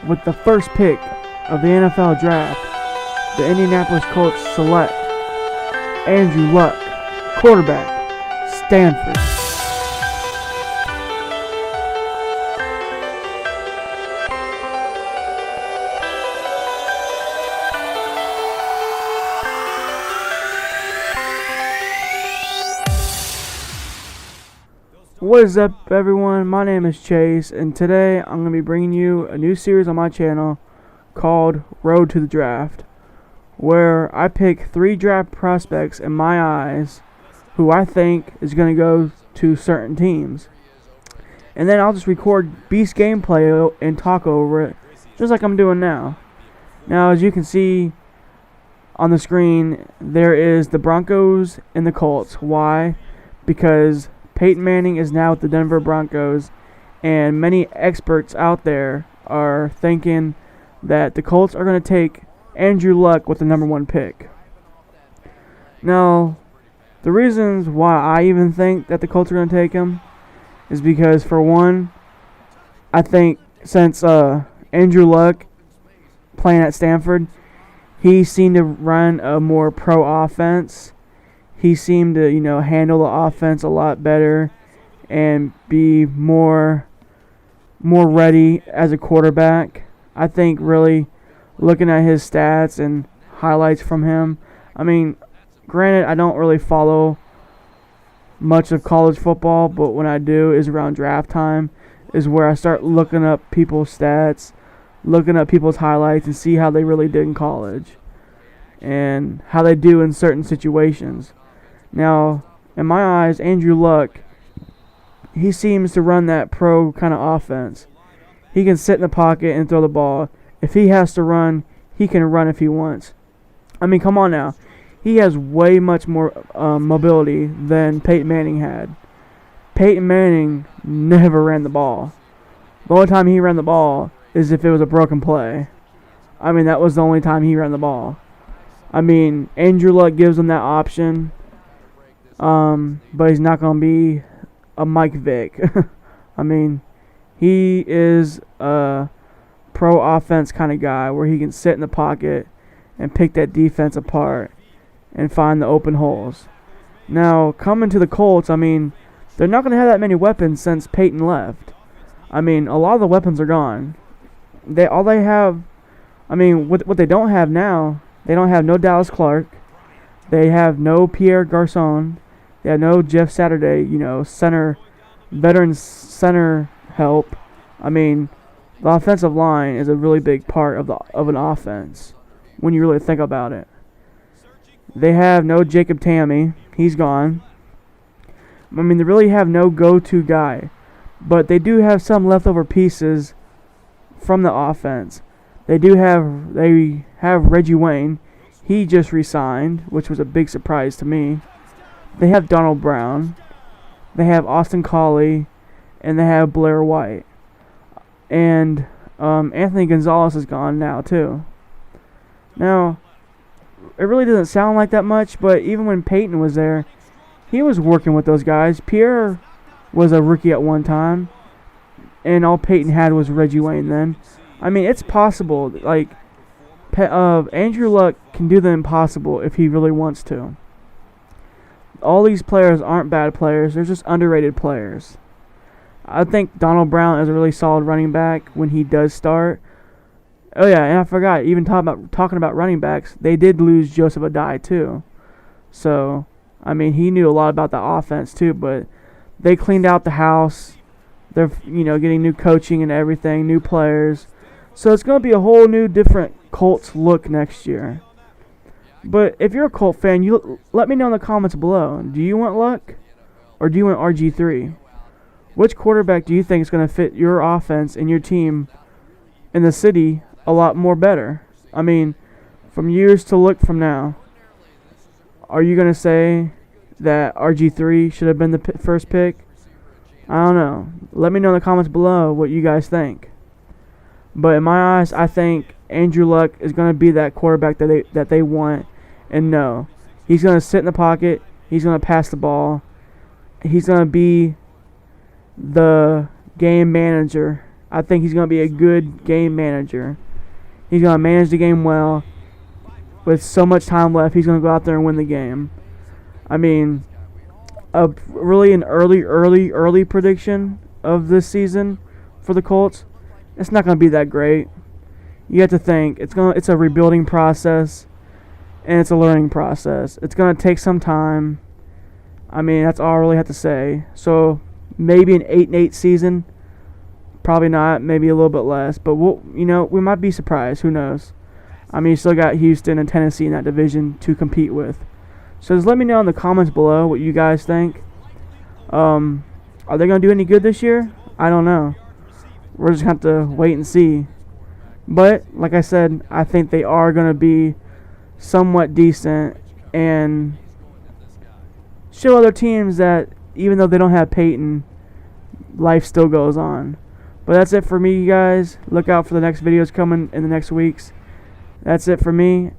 with the first pick of the NFL Draft, the Indianapolis Colts select Andrew Luck, quarterback, Stanford. What is up, everyone? My name is Chase, and today I'm going to be bringing you a new series on my channel called Road to the Draft, where I pick 3 draft prospects in my eyes who I think is going to go to certain teams. And then I'll just record beast gameplay and talk over it, just like I'm doing now. Now, as you can see on the screen, there is the Broncos and the Colts. Why? Because Peyton Manning is now with the Denver Broncos, and many experts out there are thinking that the Colts are going to take Andrew Luck with the number 1 pick. Now, the reasons why I even think that the Colts are going to take him is because, for one, I think since Andrew Luck playing at Stanford, he seemed to run a more pro offense. He seemed to, handle the offense a lot better and be more ready as a quarterback. I think really looking at his stats and highlights from him, I mean, granted, I don't really follow much of college football, but when I do is around draft time is where I start looking up people's stats, looking up people's highlights and see how they really did in college and how they do in certain situations. Now, in my eyes, Andrew Luck, he seems to run that pro kind of offense. He can sit in the pocket and throw the ball. If he has to run, he can run if he wants. I mean, come on now. He has way much more mobility than Peyton Manning had. Peyton Manning never ran the ball. The only time he ran the ball is if it was a broken play. I mean, that was the only time he ran the ball. I mean, Andrew Luck gives him that option. But he's not going to be a Mike Vick. I mean, he is a pro offense kind of guy where he can sit in the pocket and pick that defense apart and find the open holes. Now, coming to the Colts, I mean, they're not going to have that many weapons since Peyton left. I mean, a lot of the weapons are gone. What they don't have now, they don't have no Dallas Clark. They have no Pierre Garçon. They have no Jeff Saturday, veteran center help. I mean, the offensive line is a really big part of an offense when you really think about it. They have no Jacob Tamme. He's gone. I mean, they really have no go-to guy. But they do have some leftover pieces from the offense. They have Reggie Wayne. He just resigned, which was a big surprise to me. They have Donald Brown. They have Austin Collie. And they have Blair White. And Anthony Gonzalez is gone now, too. Now, it really doesn't sound like that much, but even when Peyton was there, he was working with those guys. Pierre was a rookie at one time. And all Peyton had was Reggie Wayne then. I mean, it's possible. Like, Andrew Luck can do the impossible if he really wants to. All these players aren't bad players. They're just underrated players. I think Donald Brown is a really solid running back when he does start. Oh, yeah, and I forgot, even talking about running backs, they did lose Joseph Adai, too. So, I mean, he knew a lot about the offense, too, but they cleaned out the house. They're, getting new coaching and everything, new players. So it's going to be a whole new, different Colts look next year. But if you're a Colt fan, let me know in the comments below. Do you want Luck or do you want RG3? Which quarterback do you think is going to fit your offense and your team in the city a lot more better? I mean, from years to look from now, are you going to say that RG3 should have been the first pick? I don't know. Let me know in the comments below what you guys think. But in my eyes, I think Andrew Luck is going to be that quarterback that they want. And no, he's going to sit in the pocket. He's going to pass the ball. He's going to be the game manager I think he's going to be a good game manager. He's going to manage the game well. With so much time left, he's going to go out there and win the game. I mean, really an early prediction of this season for the Colts, it's not going to be that great. You have to think it's a rebuilding process, and it's a learning process. It's going to take some time. I mean, that's all I really have to say. So maybe an 8-8 season, probably not. Maybe a little bit less, but we might be surprised. Who knows? I mean, you still got Houston and Tennessee in that division to compete with. So just let me know in the comments below what you guys think. Are they going to do any good this year? I don't know. We're just going to have to wait and see. But, like I said, I think they are going to be somewhat decent and show other teams that even though they don't have Peyton, life still goes on. But that's it for me, you guys. Look out for the next videos coming in the next weeks. That's it for me.